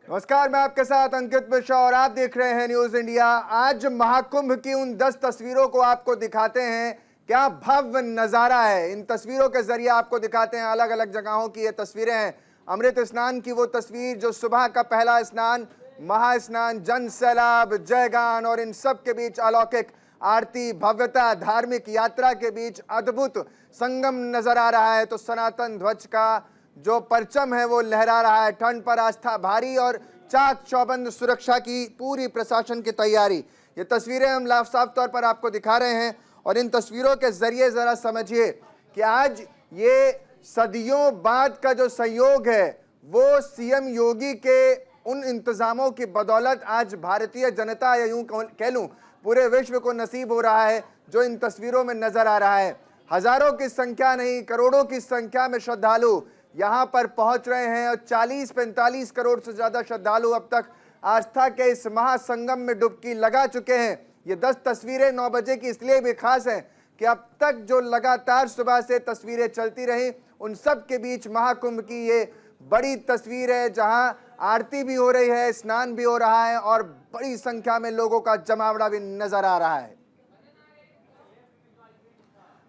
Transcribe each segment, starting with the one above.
नमस्कार, मैं आपके साथ अंकित मिश्रा और आप देख रहे हैं न्यूज इंडिया। आज महाकुंभ की उन 10 तस्वीरों को आपको दिखाते हैं। क्या भव्य नजारा है। इन तस्वीरों के जरिए आपको दिखाते हैं अलग अलग जगहों की ये तस्वीरें हैं। अमृत स्नान की वो तस्वीर जो सुबह का पहला स्नान, महास्नान, जन सैलाब, जयगान और इन सब के बीच अलौकिक आरती, भव्यता, धार्मिक यात्रा के बीच अद्भुत संगम नजर आ रहा है। तो सनातन ध्वज का जो परचम है वो लहरा रहा है। ठंड पर आस्था भारी और चाक चौबंद सुरक्षा की पूरी प्रशासन की तैयारी। ये तस्वीरें हम साफ तौर पर आपको दिखा रहे हैं और इन तस्वीरों के जरिए जरा समझिए कि आज ये सदियों बाद का जो संयोग है वो सीएम योगी के उन इंतजामों की बदौलत आज भारतीय जनता या यूं कह लूं पूरे विश्व को नसीब हो रहा है जो इन तस्वीरों में नजर आ रहा है। हजारों की संख्या नहीं, करोड़ों की संख्या में श्रद्धालु यहां पर पहुंच रहे हैं और 40-45 करोड़ से ज्यादा श्रद्धालु अब तक आस्था के इस महासंगम में डुबकी लगा चुके हैं। ये 10 तस्वीरें 9 बजे की इसलिए भी खास हैं कि अब तक जो लगातार सुबह से तस्वीरें चलती रही उन सब के बीच महाकुंभ की ये बड़ी तस्वीर है जहां आरती भी हो रही है, स्नान भी हो रहा है और बड़ी संख्या में लोगों का जमावड़ा भी नजर आ रहा है।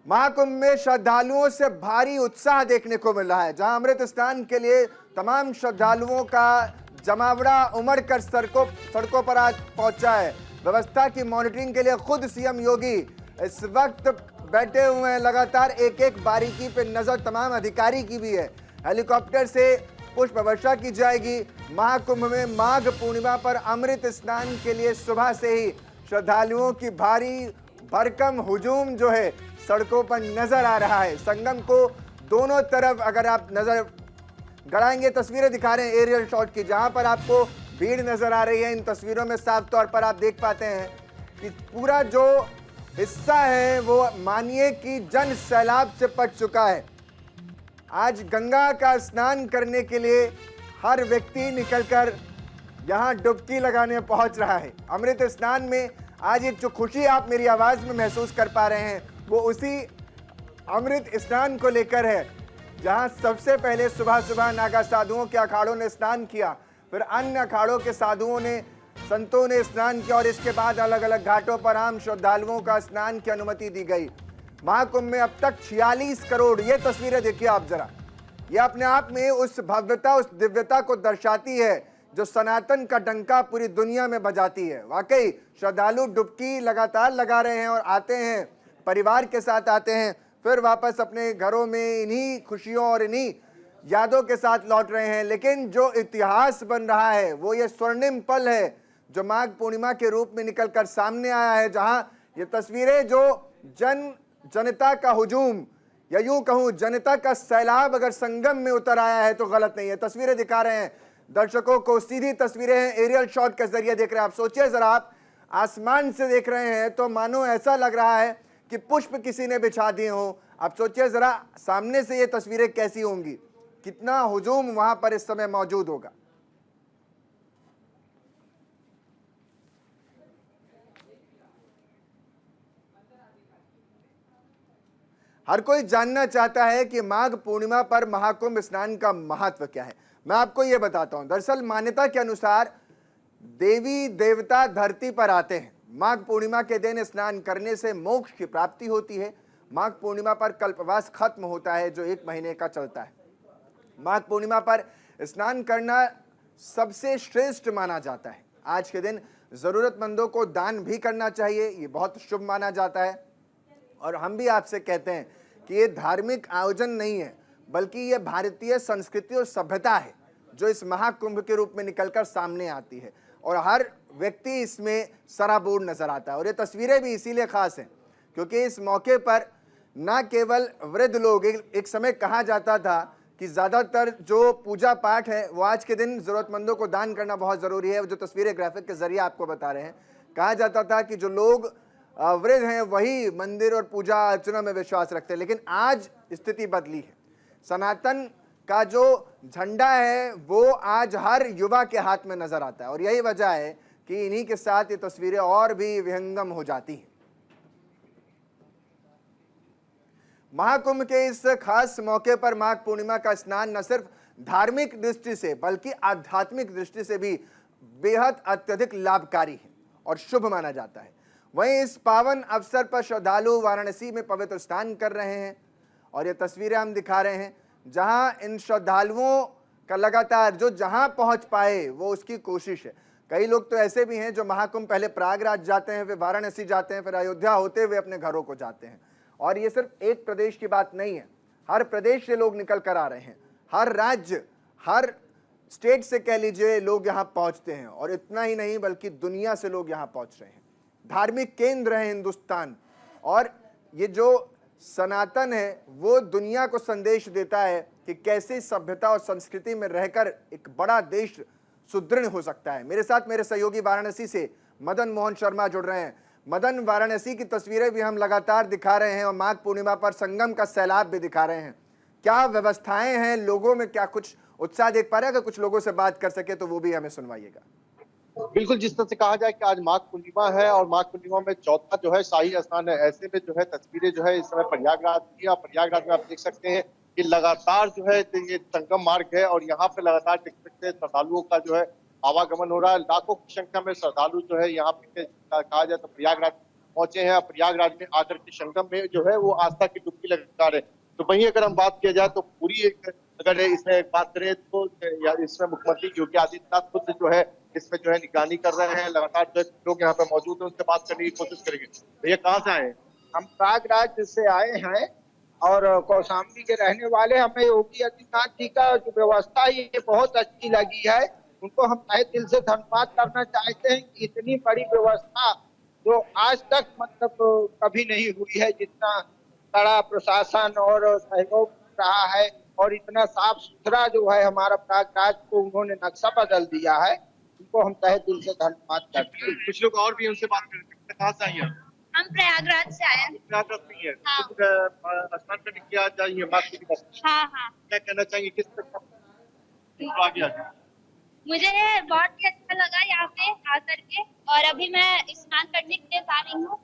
महाकुंभ में श्रद्धालुओं से भारी उत्साह देखने को मिल रहा है। जहां अमृत स्नान के लिए तमाम श्रद्धालुओं का जमावड़ा उमड़ कर सड़कों पर आज पहुंचा है। व्यवस्था की मॉनिटरिंग के लिए खुद सीएम योगी इस वक्त बैठे हुए हैं। लगातार एक एक बारीकी पे नजर तमाम अधिकारी की भी है। हेलीकॉप्टर से पुष्प वर्षा की जाएगी। महाकुंभ में माघ पूर्णिमा पर अमृत स्नान के लिए सुबह से ही श्रद्धालुओं की भारी भरकम हुजूम जो है सड़कों पर नजर आ रहा है। संगम को दोनों तरफ अगर आप नजर गड़ाएंगे, तस्वीरें दिखा रहे हैं एरियल शॉट की जहां पर आपको भीड़ नजर आ रही है। इन तस्वीरों में साफ तौर पर आप देख पाते हैं कि पूरा जो हिस्सा है वो मानिए कि जन सैलाब से पट चुका है। आज गंगा का स्नान करने के लिए हर व्यक्ति निकलकर यहां डुबकी लगाने पहुंच रहा है। अमृत स्नान में आज ये जो खुशी आप मेरी आवाज में महसूस कर पा रहे हैं वो उसी अमृत स्नान को लेकर है जहां सबसे पहले सुबह सुबह नागा साधुओं के अखाड़ों ने स्नान किया, फिर अन्य अखाड़ों के साधुओं ने, संतों ने स्नान किया और इसके बाद अलग अलग घाटों पर आम श्रद्धालुओं का स्नान की अनुमति दी गई। महाकुंभ में अब तक 46 करोड़, ये तस्वीरें देखिए आप जरा, ये अपने आप में उस भव्यता, उस दिव्यता को दर्शाती है जो सनातन का डंका पूरी दुनिया में बजाती है। वाकई श्रद्धालु डुबकी लगातार लगा रहे हैं और आते हैं, परिवार के साथ आते हैं, फिर वापस अपने घरों में इन्हीं खुशियों और इन्हीं यादों के साथ लौट रहे हैं। लेकिन जो इतिहास बन रहा है वो ये स्वर्णिम पल है जो माघ पूर्णिमा के रूप में निकलकर सामने आया है, जहां ये तस्वीरें जो जनता का हुजूम या यूं कहूं जनता का सैलाब अगर संगम में उतर आया है तो गलत नहीं है। तस्वीरें दिखा रहे हैं दर्शकों को, सीधी तस्वीरें हैं, एरियल शॉट के जरिए देख रहे हैं। आप सोचिए जरा, आप आसमान से देख रहे हैं तो मानो ऐसा लग रहा है कि पुष्प किसी ने बिछा दिए हों। आप सोचिए जरा सामने से ये तस्वीरें कैसी होंगी, कितना हुजूम वहां पर इस समय मौजूद होगा। हर कोई जानना चाहता है कि माघ पूर्णिमा पर महाकुंभ स्नान का महत्व क्या है। मैं आपको यह बताता हूं। दरअसल मान्यता के अनुसार देवी देवता धरती पर आते हैं। माघ पूर्णिमा के दिन स्नान करने से मोक्ष की प्राप्ति होती है। माघ पूर्णिमा पर कल्पवास खत्म होता है जो 1 महीने का चलता है। माघ पूर्णिमा पर स्नान करना सबसे श्रेष्ठ माना जाता है। आज के दिन जरूरतमंदों को दान भी करना चाहिए, ये बहुत शुभ माना जाता है। और हम भी आपसे कहते हैं कि ये धार्मिक आयोजन नहीं है बल्कि ये भारतीय संस्कृति और सभ्यता है जो इस महाकुंभ के रूप में निकलकर सामने आती है और हर व्यक्ति इसमें सराबोर नजर आता है। और ये तस्वीरें भी इसीलिए खास हैं क्योंकि इस मौके पर न केवल वृद्ध लोग, एक समय कहा जाता था कि ज़्यादातर जो पूजा पाठ है वो आज के दिन ज़रूरतमंदों को दान करना बहुत ज़रूरी है। जो तस्वीरें ग्राफिक के जरिए आपको बता रहे हैं, कहा जाता था कि जो लोग वृद्ध हैं वही मंदिर और पूजा अर्चना में विश्वास रखते हैं। लेकिन आज स्थिति बदली है। सनातन का जो झंडा है वो आज हर युवा के हाथ में नजर आता है और यही वजह है कि इन्हीं के साथ ये तस्वीरें और भी विहंगम हो जाती हैं। महाकुंभ के इस खास मौके पर माघ पूर्णिमा का स्नान न सिर्फ धार्मिक दृष्टि से बल्कि आध्यात्मिक दृष्टि से भी बेहद अत्यधिक लाभकारी है और शुभ माना जाता है। वहीं इस पावन अवसर पर श्रद्धालु वाराणसी में पवित्र स्नान कर रहे हैं और ये तस्वीरें हम दिखा रहे हैं जहां इन श्रद्धालुओं का लगातार जो जहां पहुंच पाए वो उसकी कोशिश है। कई लोग तो ऐसे भी हैं जो महाकुंभ पहले प्रयागराज जाते हैं, फिर वाराणसी जाते हैं, फिर अयोध्या होते हुए अपने घरों को जाते हैं। और ये सिर्फ एक प्रदेश की बात नहीं है, हर प्रदेश से लोग निकल कर आ रहे हैं, हर राज्य, हर स्टेट से कह लीजिए लोग यहाँ पहुँचते हैं। और इतना ही नहीं बल्कि दुनिया से लोग यहाँ पहुँच रहे हैं। धार्मिक केंद्र है हिंदुस्तान, और ये जो सनातन है वो दुनिया को संदेश देता है कि कैसे सभ्यता और संस्कृति में रहकर एक बड़ा देश सुदृढ़ हो सकता है। मेरे साथ मेरे सहयोगी वाराणसी से मदन मोहन शर्मा जुड़ रहे हैं। मदन, वाराणसी की तस्वीरें भी हम लगातार दिखा रहे हैं और माघ पूर्णिमा पर संगम का सैलाब भी दिखा रहे हैं। क्या व्यवस्थाएं हैं लोगों में, क्या कुछ उत्साह देख पा रहे हैं? अगर कुछ लोगों से बात कर सके तो वो भी हमें सुनवाइएगा। बिल्कुल, जिस तरह से कहा जाए कि आज माघ पूर्णिमा है और माघ पूर्णिमा में चौथा जो है शाही स्नान है। ऐसे में जो है तस्वीरें जो है इस समय प्रयागराज की, और प्रयागराज में आप देख सकते हैं कि लगातार जो है ये संगम मार्ग है और यहाँ पे लगातार देख सकते हैं श्रद्धालुओं का जो है आवागमन हो रहा है। लाखों की संख्या में श्रद्धालु जो है यहाँ पे कहा जाए तो प्रयागराज पहुंचे हैं। प्रयागराज में आकर के संगम में जो है वो आस्था की डुबकी लगा रहे हैं। तो वहीं अगर हम बात किया जाए तो पूरी एक अगर इसमें बात करें तो इसमें मुख्यमंत्री योगी आदित्यनाथ खुद जो है इसमें जो है निगरानी कर रहे हैं। लगातार जो लोग यहाँ पे मौजूद है उनसे बात करने की कोशिश करेंगे। भैया कहाँ से आए? हम प्रयागराज से आए हैं और कौशाम्बी के रहने वाले। हमें योगी आदित्यनाथ जी का जो व्यवस्था है ये बहुत अच्छी लगी है। उनको हम तहे दिल से धन्यवाद करना चाहते हैं कि इतनी बड़ी व्यवस्था जो आज तक मतलब कभी नहीं हुई है, जितना कड़ा प्रशासन और सहयोग रहा है और इतना साफ सुथरा जो है हमारा प्रयागराज को उन्होंने नक्शा बदल दिया है। उनको हम तहे दिल से धन्यवाद करते हैं। कुछ लोग और भी उनसे बात करेंगे। कहाँ से आई हैं? हम प्रयागराज से आए हैं। प्रयागराज से ही है। हाँ। स्नान करने की आज आई है माघ पूर्णिमा। हाँ। क्या कहना चाहेंगे, किस तरह आगे आज? मुझे बहुत ही अच्छा लगा यहाँ पे आकर के, और अभी मैं स्नान करने के लिए जा रही हूँ।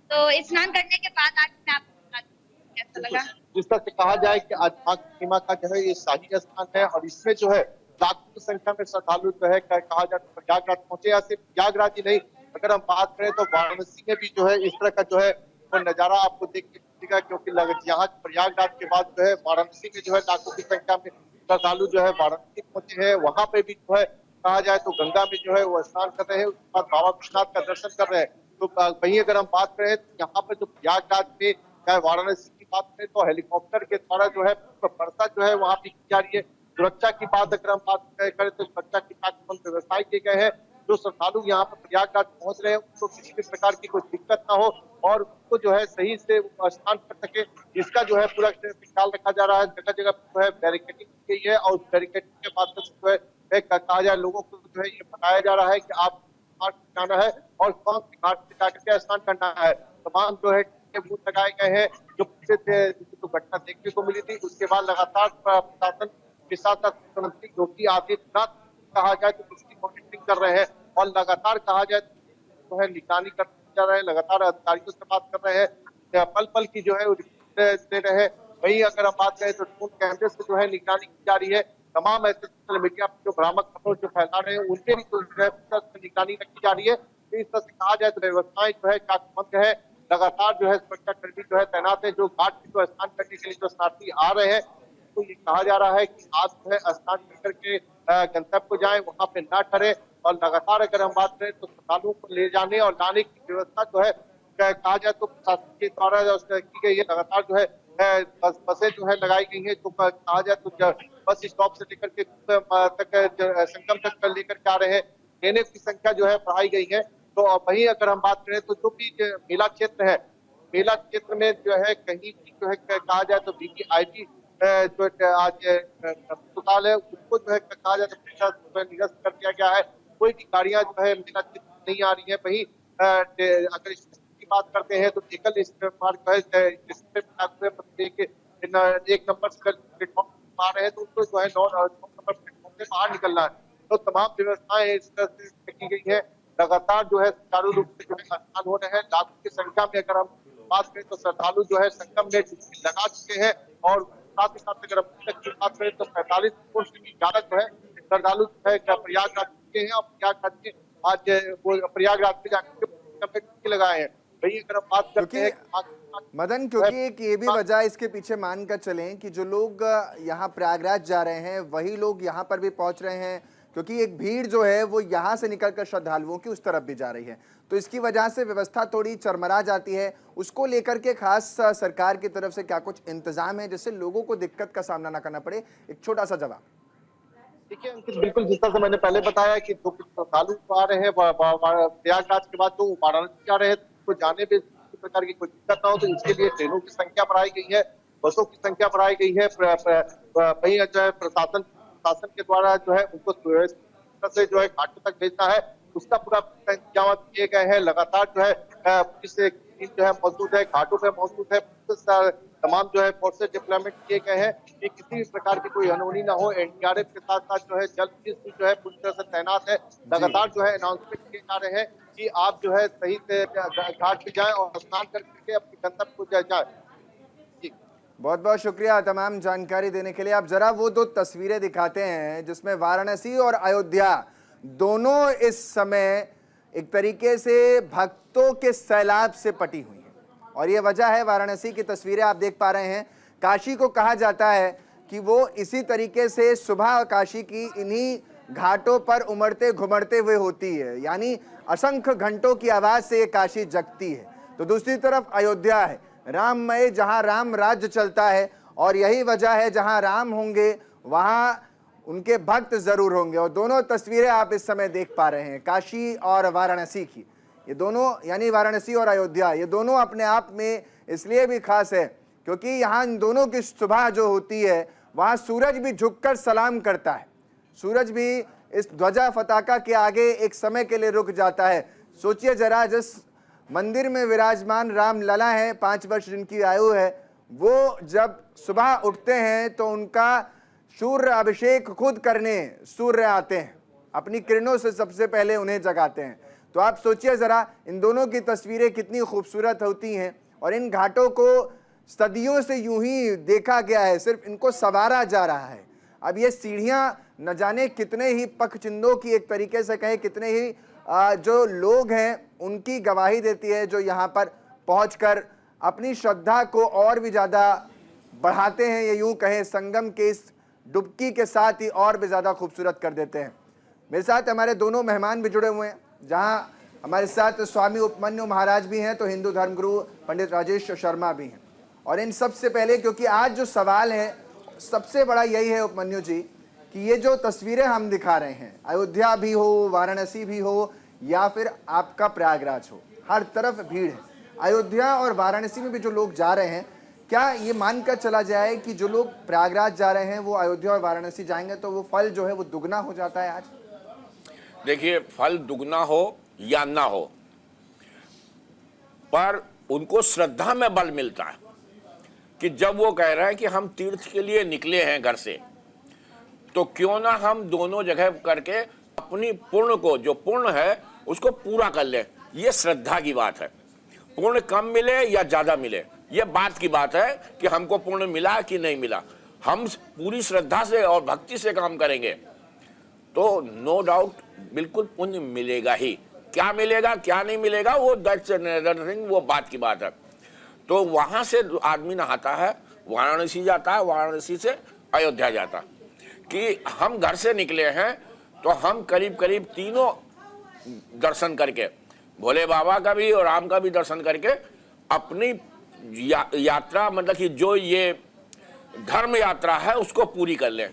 तो स्नान करने के बाद आज मैं आपको बताती हूँ कैसा लगा। जिस तरह से कहा जाए कि आज माघ पूर्णिमा का जो है ये शाही स्नान है और इसमें जो है लाखों की संख्या में श्रद्धालु जो है कहा जाए तो प्रयागराज पहुंचे। या सिर्फ प्रयागराज ही नहीं, अगर हम बात करें तो वाराणसी में भी जो है इस तरह का जो है वो नजारा आपको देखने को मिलेगा, क्योंकि यहाँ प्रयागराज के बाद जो है वाराणसी में जो है लाखों की संख्या में श्रद्धालु जो है वाराणसी पहुंचे हैं। वहां पे भी जो है कहा जाए तो गंगा में जो है वो स्नान कर रहे हैं, उसके बाद बाबा विश्वनाथ का दर्शन कर रहे हैं। तो वहीं अगर हम बात करें तो यहाँ पे जो प्रयागराज में चाहे वाराणसी की बात करें तो हेलीकॉप्टर के द्वारा जो है वर्षा जो है वहाँ पे की जा रही है। सुरक्षा की बात अगर हम बात करें तो सुरक्षा की काफी व्यवस्थाएं किए गए हैं। जो श्रद्धालु यहाँ पर प्रयागराज पहुंच रहे हैं उनको किसी भी प्रकार की कोई दिक्कत ना हो और उनको जो है सही से स्नान कर सके, इसका जो है पूरा ख्याल रखा जा रहा है। जगह जगह जो है बैरिकेडिंग की गई है और बैरिकेडिंग के माध्यम से जो है कहा जाए लोगों को जो है ये बताया जा रहा है कि आप जाना है और कौन सी घाट से जाकर के स्नान करना है। तमाम जो है बूथ लगाए गए हैं। जो पिछले जो घटना देखने को मिली थी उसके बाद लगातार प्रशासन के साथ साथ मुख्यमंत्री योगी आदित्यनाथ कहा जाए तो उसकी मॉनिटरिंग कर रहे हैं और लगातार कहा जाए तो है निगरानी करते जा रहे हैं। लगातार अधिकारियों से बात कर रहे हैं, पल पल की जो है रिपोर्ट दे रहे हैं। वहीं अगर हम बात करें तो ड्रोन कैमरे से जो है निगरानी की जा रही है। तमाम ऐसे सोशल मीडिया पर जो भ्रामक खबरों जो फैला रहे हैं उनके भी निगरानी रखी जा रही है। इस तरह से कहा जाए तो व्यवस्थाएं जो है चाकमंद है। लगातार जो है सुरक्षा कर्मी जो है तैनात है। जो घाट की जो स्नान करने के लिए जो शरणार्थी आ रहे हैं तो ये कहा जा रहा है कि आज जो है स्नान करके गंतव्य को जाए, वहां पे ना ठहरे। और लगातार अगर हम बात करें तो श्रद्धालुओं को ले जाने और लाने की व्यवस्था जो है कहा जाए तो प्रशासन के द्वारा की गई है। लगातार जो है बसें जो है लगाई गई है। तो कहा जाए तो बस स्टॉप से लेकर के तक संगम तक लेकर के आ रहे हैं। लेने की संख्या जो है बढ़ाई गई है। तो वहीं अगर हम बात करें तो जो भी मेला क्षेत्र है, मेला क्षेत्र में जो है कहीं भी जो है कहा जाए तो वीवीआईपी जो आज अस्पताल है उसको जो है कहा जाए तो निरस्त कर दिया गया है। कोई भी गाड़ियां जो है मेला क्षेत्र नहीं आ रही है। वहीं अगर की बात करते हैं तो एकल मार्ग जो है एक नंबर से प्लेटफॉर्म आ रहे हैं तो उनको जो है 9 नंबर प्लेटफॉर्म से बाहर निकलना है। तो तमाम व्यवस्थाएं इस तरह से की गई है। लगातार जो है सुचारू रूप से जो है स्नान हो रहे हैं। लाखों की संख्या में अगर हम बात करें तो श्रद्धालु जो है संगम में डुबकी लगा चुके हैं और साथ ही साथ अगर अभी तक की बात करें तो 45 करोड़ से भी ज्यादा जो है श्रद्धालु जो है प्रयागराज के हैं और प्रयागराज के आज वो प्रयागराज में जाकर डुबकी लगाए हैं। वही अगर हम बात करते हैं मदन, क्योंकि एक ये भी वजह इसके पीछे मान कर चलें कि जो लोग यहाँ प्रयागराज जा रहे हैं वही लोग यहाँ पर भी पहुंच रहे हैं, क्योंकि एक भीड़ जो है वो यहाँ से निकलकर श्रद्धालुओं की उस तरफ भी जा रही है, तो इसकी वजह से व्यवस्था थोड़ी चरमरा जाती है। उसको लेकर के खास सरकार की तरफ से क्या कुछ इंतजाम है जिससे लोगों को दिक्कत का सामना ना करना पड़े? एक छोटा सा जवाब। देखिए अंकित, बिल्कुल जिस तरह से मैंने पहले बताया कि जो श्रद्धालु आ रहे हैं प्रयागराज के बाद जो वाराणसी जा रहे हैं तो जाने में किसी प्रकार की कोई दिक्कत ना हो, तो इसके लिए ट्रेनों की संख्या बढ़ाई गई है, बसों की संख्या बढ़ाई गई है। वही जो है प्रशासन के द्वारा जो है उनको से जो है घाटों तक भेजना है उसका पूरा इंतजाम किए गए हैं। लगातार जो है पुलिस टीम जो है मौजूद है, घाटों पे मौजूद है, तमाम जो है फोर्सेस डिप्लॉयमेंट किए गए हैं कि किसी भी प्रकार की कोई अनहोनी ना हो। एनडीआरएफ के साथ साथ जो है जल पुलिस भी जो है पूरी तरह से तैनात है। लगातार जो है अनाउंसमेंट किए जा रहे हैं कि आप जो है सही से घाट पे जाएं और स्नान करके अपने गंतव्य को जाए। बहुत बहुत शुक्रिया तमाम जानकारी देने के लिए। आप जरा वो दो तस्वीरें दिखाते हैं जिसमें वाराणसी और अयोध्या दोनों इस समय एक तरीके से भक्तों के सैलाब से पटी हुई हैं, और ये वजह है वाराणसी की तस्वीरें आप देख पा रहे हैं। काशी को कहा जाता है कि वो इसी तरीके से सुबह काशी की इन्हीं घाटों पर उमड़ते घुमड़ते हुए होती है, यानी असंख्य घंटों की आवाज से ये काशी जगती है। तो दूसरी तरफ अयोध्या है, राममय, जहां राम राज्य चलता है, और यही वजह है जहां राम होंगे वहां उनके भक्त जरूर होंगे। और दोनों तस्वीरें आप इस समय देख पा रहे हैं काशी और वाराणसी की, ये दोनों यानी वाराणसी और अयोध्या, ये दोनों अपने आप में इसलिए भी खास है क्योंकि यहाँ इन दोनों की सुबह जो होती है वहाँ सूरज भी झुककर सलाम करता है, सूरज भी इस ध्वजा पताका के आगे एक समय के लिए रुक जाता है। सोचिए जरा, जिस मंदिर में विराजमान राम लला हैं, 5 वर्ष जिनकी आयु है, वो जब सुबह उठते हैं तो उनका सूर्य अभिषेक खुद करने सूर्य आते हैं, अपनी किरणों से सबसे पहले उन्हें जगाते हैं। तो आप सोचिए जरा, इन दोनों की तस्वीरें कितनी खूबसूरत होती हैं, और इन घाटों को सदियों से यूं ही देखा गया है, सिर्फ इनको संवारा जा रहा है। अब ये सीढ़ियां न जाने कितने ही पखचिंदों की, एक तरीके से कहें कितने ही जो लोग हैं उनकी गवाही देती है, जो यहाँ पर पहुंचकर अपनी श्रद्धा को और भी ज़्यादा बढ़ाते हैं, ये यूं कहें संगम के इस डुबकी के साथ ही और भी ज़्यादा खूबसूरत कर देते हैं। मेरे साथ हमारे दोनों मेहमान भी जुड़े हुए हैं, जहाँ हमारे साथ स्वामी उपमन्यु महाराज भी हैं, तो हिंदू धर्मगुरु पंडित राजेश शर्मा भी हैं। और इन सबसे पहले, क्योंकि आज जो सवाल है सबसे बड़ा यही है उपमन्यु जी, कि ये जो तस्वीरें हम दिखा रहे हैं, अयोध्या भी हो, वाराणसी भी हो, या फिर आपका प्रयागराज हो, हर तरफ भीड़ है। अयोध्या और वाराणसी में भी जो लोग जा रहे हैं, क्या ये मानकर चला जाए कि जो लोग प्रयागराज जा रहे हैं वो अयोध्या और वाराणसी जाएंगे तो वो फल जो है वो दुगना हो जाता है? आज देखिए, फल दुगना हो या ना हो, पर उनको श्रद्धा में बल मिलता है कि जब वो कह रहे हैं कि हम तीर्थ के लिए निकले हैं घर से, तो क्यों ना हम दोनों जगह करके अपनी पूर्ण को, जो पूर्ण है उसको पूरा कर ले। ये श्रद्धा की बात है। पूर्ण कम मिले या ज्यादा मिले, ये बात की बात है कि हमको पूर्ण मिला कि नहीं मिला। हम पूरी श्रद्धा से और भक्ति से काम करेंगे तो नो डाउट बिल्कुल पुण्य मिलेगा ही। क्या मिलेगा क्या नहीं मिलेगा वो दैट्स अनदर थिंग, वो बात की बात है। तो वहां से आदमी नहाता है, वाराणसी जाता है, वाराणसी से अयोध्या जाता है। कि हम घर से निकले हैं तो हम करीब करीब तीनों दर्शन करके, भोले बाबा का भी और राम का भी दर्शन करके अपनी यात्रा, मतलब कि जो ये धर्म यात्रा है उसको पूरी कर लें।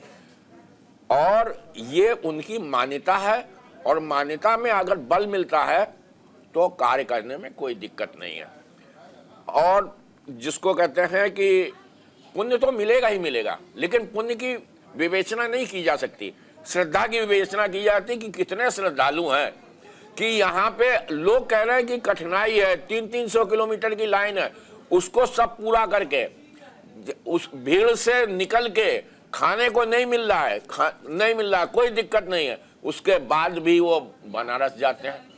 और ये उनकी मान्यता है, और मान्यता में अगर बल मिलता है तो कार्य करने में कोई दिक्कत नहीं है। और जिसको कहते हैं कि पुण्य तो मिलेगा ही मिलेगा, लेकिन पुण्य की विवेचना नहीं की जा सकती, श्रद्धा की विवेचना की जाती कि कितने श्रद्धालु हैं। कि यहाँ पे लोग कह रहे हैं कि कठिनाई है, 300-300 किलोमीटर की लाइन है, उसको सब पूरा करके उस भीड़ से निकल के खाने को नहीं मिल रहा है, नहीं मिल रहा, कोई दिक्कत नहीं है, उसके बाद भी वो बनारस जाते हैं।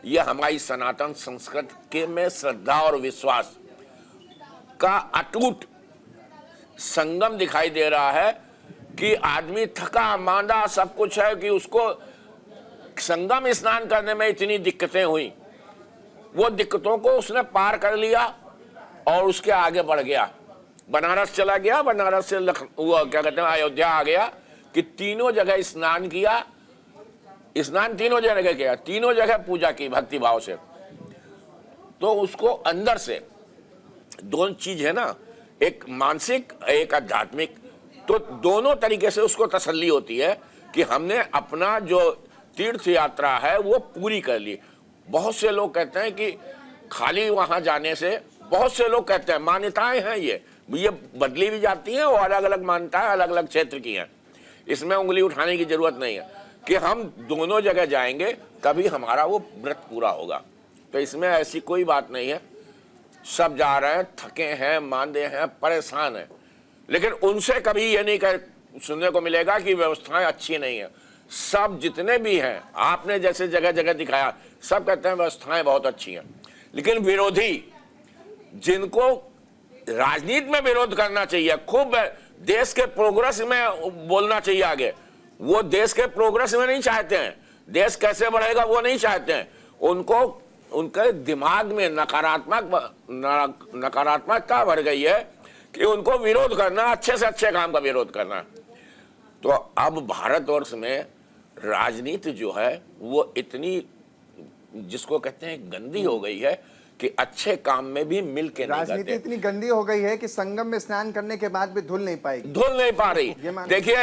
ये हमारी सनातन संस्कृति के में श्रद्धा और विश्वास का अटूट संगम दिखाई दे रहा है कि आदमी थका मांदा सब कुछ है कि उसको संगम स्नान करने में इतनी दिक्कतें हुई, वो दिक्कतों को उसने पार कर लिया और उसके आगे बढ़ गया, बनारस चला गया, बनारस से वो क्या कहते हैं अयोध्या आ गया कि तीनों जगह स्नान किया, स्नान तीनों जगह किया, तीनों जगह पूजा की भक्ति भाव से। तो उसको अंदर से दोनों चीज है ना, एक मानसिक एक आध्यात्मिक, तो दोनों तरीके से उसको तसल्ली होती है कि हमने अपना जो तीर्थ यात्रा है वो पूरी कर ली। बहुत से लोग कहते हैं कि खाली वहां जाने से, बहुत से लोग कहते हैं, मान्यताएं हैं ये बदली भी जाती हैं और अलग अलग मान्यताएं अलग अलग क्षेत्र की हैं, इसमें उंगली उठाने की जरूरत नहीं है कि हम दोनों जगह जाएंगे तभी हमारा वो व्रत पूरा होगा। तो इसमें ऐसी कोई बात नहीं है, सब जा रहे हैं, थके हैं, मांदे हैं, परेशान हैं, लेकिन उनसे कभी ये नहीं कह सुनने को मिलेगा कि व्यवस्थाएं अच्छी नहीं है। सब जितने भी हैं, आपने जैसे जगह जगह दिखाया, सब कहते हैं व्यवस्थाएं बहुत अच्छी हैं, लेकिन विरोधी जिनको राजनीति में विरोध करना चाहिए, खूब देश के प्रोग्रेस में बोलना चाहिए आगे, वो देश के प्रोग्रेस में नहीं चाहते हैं, देश कैसे बढ़ेगा वो नहीं चाहते हैं, उनको उनके दिमाग में नकारात्मकता भर गई है कि उनको विरोध करना, अच्छे से अच्छे काम का विरोध करना। तो अब भारतवर्ष में राजनीति जो है वो इतनी, जिसको कहते हैं गंदी हो गई है कि अच्छे काम में भी मिल के नहीं करते। राजनीति इतनी गंदी हो गई है कि संगम में स्नान करने के बाद भी धुल नहीं पाएगी, धुल नहीं पा रही। देखिए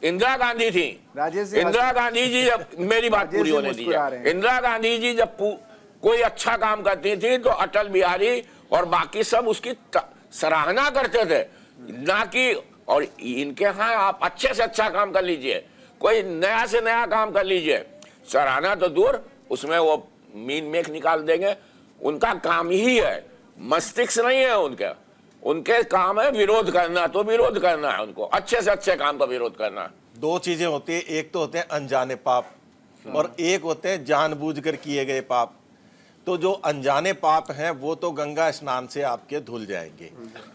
इंदिरा गांधी थी, इंदिरा गांधी जी जब, मेरी बात पूरी होने दीजिए, इंदिरा गांधी जी जब कोई अच्छा काम करती थी तो अटल बिहारी और बाकी सब उसकी सराहना करते थे, ना कि और इनके यहाँ आप अच्छे से अच्छा काम कर लीजिए, कोई नया से नया काम कर लीजिए, सराहना तो दूर, उसमें वो मीन मेख निकाल देंगे। उनका काम ही है, मस्तिष्क नहीं है उनका, उनके काम है विरोध करना, तो विरोध करना है उनको, अच्छे से अच्छे काम का विरोध करना। दो चीजें होती है, एक तो होते हैं अनजाने पाप और एक होते हैं जानबूझकर किए गए पाप। तो जो अनजाने पाप हैं वो तो गंगा स्नान से आपके धुल जाएंगे,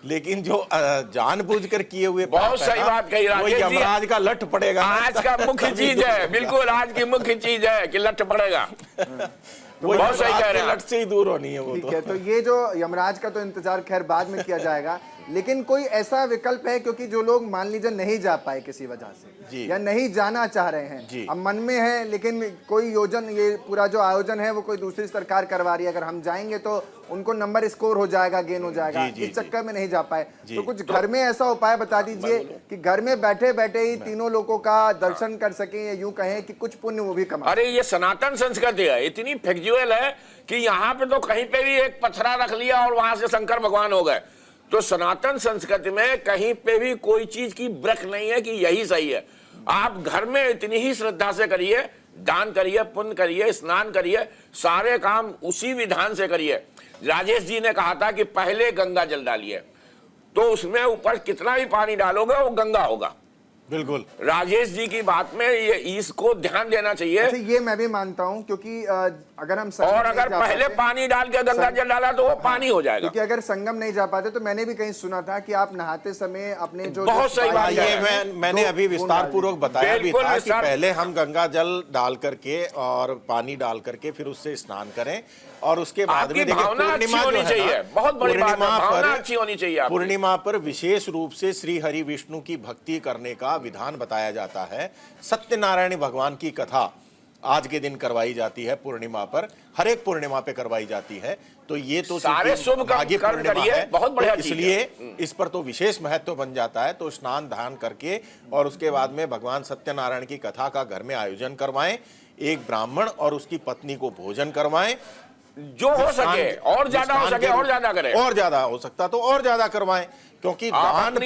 लेकिन जो जानबूझकर किए हुए पाप, बहुत सही बात कही वो यमराज का लठ पड़ेगा। आज का मुख्य चीज है, बिल्कुल आज की मुख्य चीज है कि लठ पड़ेगा। वो बहुत सही कह रहे हैं, लठ से ही दूर होनी है वो। ठीक है, तो ये जो यमराज का तो इंतजार खैर बाद में किया जाएगा, लेकिन कोई ऐसा विकल्प है, क्योंकि जो लोग मान लीजिए नहीं जा पाए किसी वजह से या नहीं जाना चाह रहे हैं, अब मन में है लेकिन कोई योजन, ये पूरा जो आयोजन है वो कोई दूसरी सरकार करवा रही है, अगर हम जाएंगे तो उनको नंबर स्कोर हो जाएगा, गेन हो जाएगा, इस चक्कर में नहीं जा पाए, तो कुछ घर में ऐसा उपाय बता दीजिए कि घर में बैठे बैठे ही तीनों लोगों का दर्शन कर सके, या यूं कहें कि कुछ पुण्य वो भी कमा। अरे ये सनातन संस्कृति है, इतनी फिक्जुअल है कि यहाँ पे तो कहीं पे भी एक पथरा रख लिया और वहां से शंकर भगवान हो गए। तो सनातन संस्कृति में कहीं पे भी कोई चीज की ब्रक नहीं है कि यही सही है। आप घर में इतनी ही श्रद्धा से करिए, दान करिए, पुण्य करिए, स्नान करिए, सारे काम उसी विधान से करिए। राजेश जी ने कहा था कि पहले गंगा जल डालिए, तो उसमें ऊपर कितना भी पानी डालोगे वो गंगा होगा। बिल्कुल राजेश जी की बात में ये इसको ध्यान देना चाहिए। अच्छा, ये मैं भी मानता हूं, क्योंकि अगर हम और अगर पहले पानी डाल के गंगा जल डाला तो वो पानी हो जाएगा। क्योंकि अगर संगम नहीं जा पाते तो मैंने भी कहीं सुना था कि आप नहाते समय अपने जो बहुत सही बात ये मैंने अभी विस्तार पूर्वक बताया भी था कि पहले हम गंगा जल डाल करके और पानी डाल करके फिर उससे स्नान करें, और उसके बाद में पूर्णिमा होनी चाहिए, बहुत बड़ी बात है, भावना अच्छी होनी चाहिए। पूर्णिमा पर विशेष रूप से श्री हरि विष्णु की भक्ति करने का विधान बताया जाता है। सत्यनारायण भगवान की कथा आज के दिन करवाई जाती है पूर्णिमा पर, हर एक पूर्णिमा पे करवाई जाती है। तो ये तो सारे शुभ कर्म करिए, बहुत बढ़िया, इसलिए इस पर तो विशेष महत्व बन जाता है। तो स्नान दान करके और उसके बाद में भगवान सत्यनारायण की कथा का घर में आयोजन करवाएं, एक ब्राह्मण और उसकी पत्नी को भोजन करवाएं, जो हो सके और ज्यादा हो सके और ज्यादा करें, और ज्यादा हो सकता तो और ज्यादा करवाएं, क्योंकि दान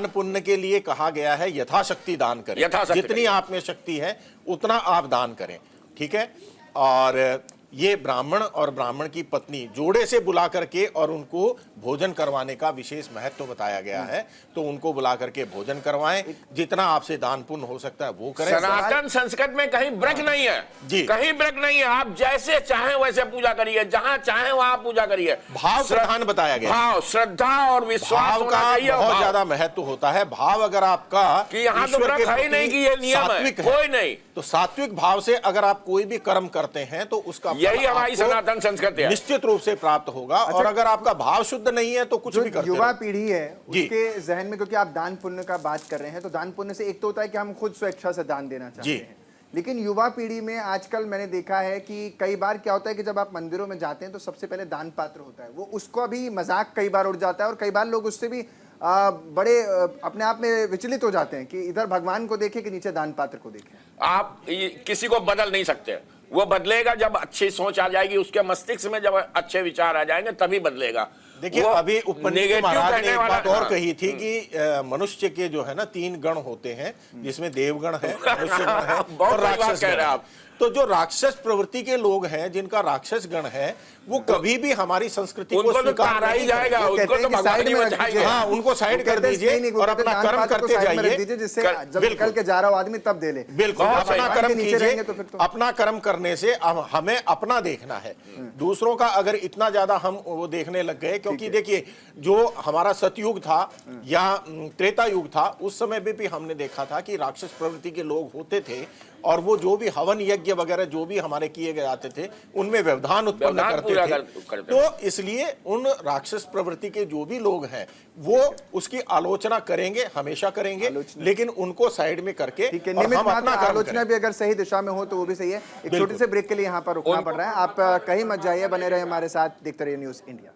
पुण्य के लिए कहा गया है यथाशक्ति दान करें, जितनी आप में शक्ति है उतना आप दान करें, ठीक है। और ये ब्राह्मण और ब्राह्मण की पत्नी जोड़े से बुला करके और उनको भोजन करवाने का विशेष महत्व बताया गया है। तो उनको बुला करके भोजन करवाएं, जितना आपसे दान पुण्य हो सकता है वो करें। सनातन संस्कृत में कहीं ब्रेक नहीं है जी, कहीं ब्रेक नहीं है। आप जैसे चाहें वैसे पूजा करिए, जहां चाहें वहां पूजा करिए। भाव प्रधान बताया गया। भाव, श्रद्धा और विश्वास भाव होना का चाहिए। बहुत ज्यादा महत्व होता है। भाव अगर आपका कि यहाँ तो ईश्वर व्रत के है ही नहीं कि ये नियम है, सात्विक कोई नहीं। तो सात्विक भाव से अगर आप कोई भी कर्म करते हैं तो उसका फल यही हमारी आपको सनातन संस्कृति है। निश्चित रूप से प्राप्त होगा। और अगर आपका भाव शुद्ध नहीं है तो कुछ भी करते युवा रहो। पीढ़ी है जी। उसके जहन में, क्योंकि आप दान पुण्य का बात कर रहे हैं, तो दान पुण्य से एक तो होता है कि हम खुद स्वेच्छा से दान देना चाहते जी। हैं, लेकिन युवा पीढ़ी में आजकल मैंने देखा है कि कई बार क्या होता है कि जब आप मंदिरों में जाते हैं तो सबसे पहले दान पात्र होता है, वो उसको भी मजाक कई बार उड़ जाता है और कई बार लोग उससे भी बड़े अपने आप में विचलित हो जाते हैं कि इधर भगवान को देखें कि नीचे दान पात्र को देखें। आप किसी को बदल नहीं सकते। वो बदलेगा जब अच्छी सोच आ जाएगी उसके मस्तिष्क में, जब अच्छे विचार आ जाएंगे तभी बदलेगा। देखिए, वो अभी उपनिषद नेगेटिव महाराज ने कहने एक वाला बात और हाँ। कही थी कि मनुष्य के जो है ना 3 गण होते हैं, जिसमें देवगण है, मनुष्य गण है बहुत और सही बात राक्षस कह गण रहे हैं है। आप। तो जो राक्षस प्रवृत्ति के लोग हैं, जिनका राक्षस गण है, वो कभी भी हमारी संस्कृति को उनको तो स्वीकार तारा ही नहीं जाएगा, वो उनको कहते तो हैं कि भगवान साइड ही में रख बचाएंगे। दीजिए। हाँ, उनको साइड वो कर कहते हैं, दीजिए नहीं, वो और कहते हैं, अपना दान कर्म पात्र को करते साइड में रख जाइए। दीजिए, जिससे जब बिल्कुल। निकल के जा रहा हो आदमी तब दे ले। बिल्कुल, बहुत अपना सही। कर्म के नीचे कीजिए। रहेंगे तो फिर तो अपना कर्म करने से अब हमें अपना देखना है। दूसरों का अगर इतना ज्यादा हम वो देखने लग गए, क्योंकि देखिए जो हमारा सतयुग था या त्रेता युग था, उस समय में भी हमने देखा था कि राक्षस प्रवृत्ति के लोग होते थे और वो जो भी हवन यज्ञ वगैरह जो भी हमारे किए गए जाते थे उनमें व्यवधान उत्पन्न व्यवधान करते पूरा थे। करते तो इसलिए उन राक्षस प्रवृत्ति के जो भी लोग हैं वो उसकी आलोचना करेंगे, हमेशा करेंगे, लेकिन उनको साइड में करके ठीक है, और निमित्त हम मात्र अपना कर्म आलोचना करें। भी अगर सही दिशा में हो तो वो भी सही है। एक छोटे से ब्रेक के लिए यहाँ पर रुकना पड़ रहा है। आप कहीं मत जाइए, बने रहे हमारे साथ, देखते रहिए न्यूज़ इंडिया।